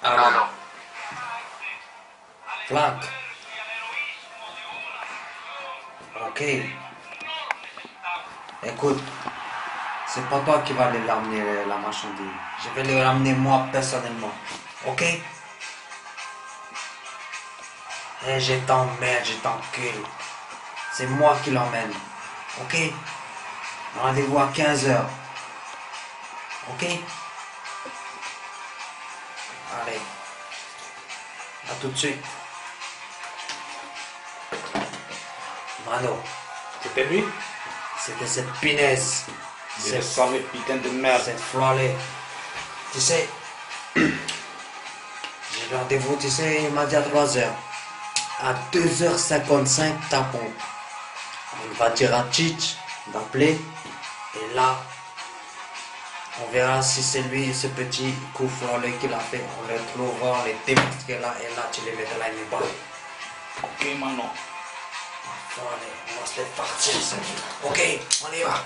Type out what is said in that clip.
Alors, Flac. Ok. Écoute, c'est pas toi qui vas aller l'amener la marchandise. Je vais le ramener moi personnellement. Ok? Et je t'emmerde, je t'encule. C'est moi qui l'emmène. Ok? Rendez-vous à 15 h. Ok? Allez. À tout de suite. Mano, c'était lui? c'était cette pinaise. C'est sale putain de merde. Cette florée. Tu sais, j'ai rendez-vous, tu sais, il m'a dit à 3 h. À 2 h 55, tapons. On va dire à Tchitch d'appeler. Et là, on verra si c'est lui, ce petit coup floré qu'il a fait. On le trouvera, on les démasquera là. Et là, tu les mettras là, il balles. Ok, Manon. Allez, on va se les partir. Ok, on y va.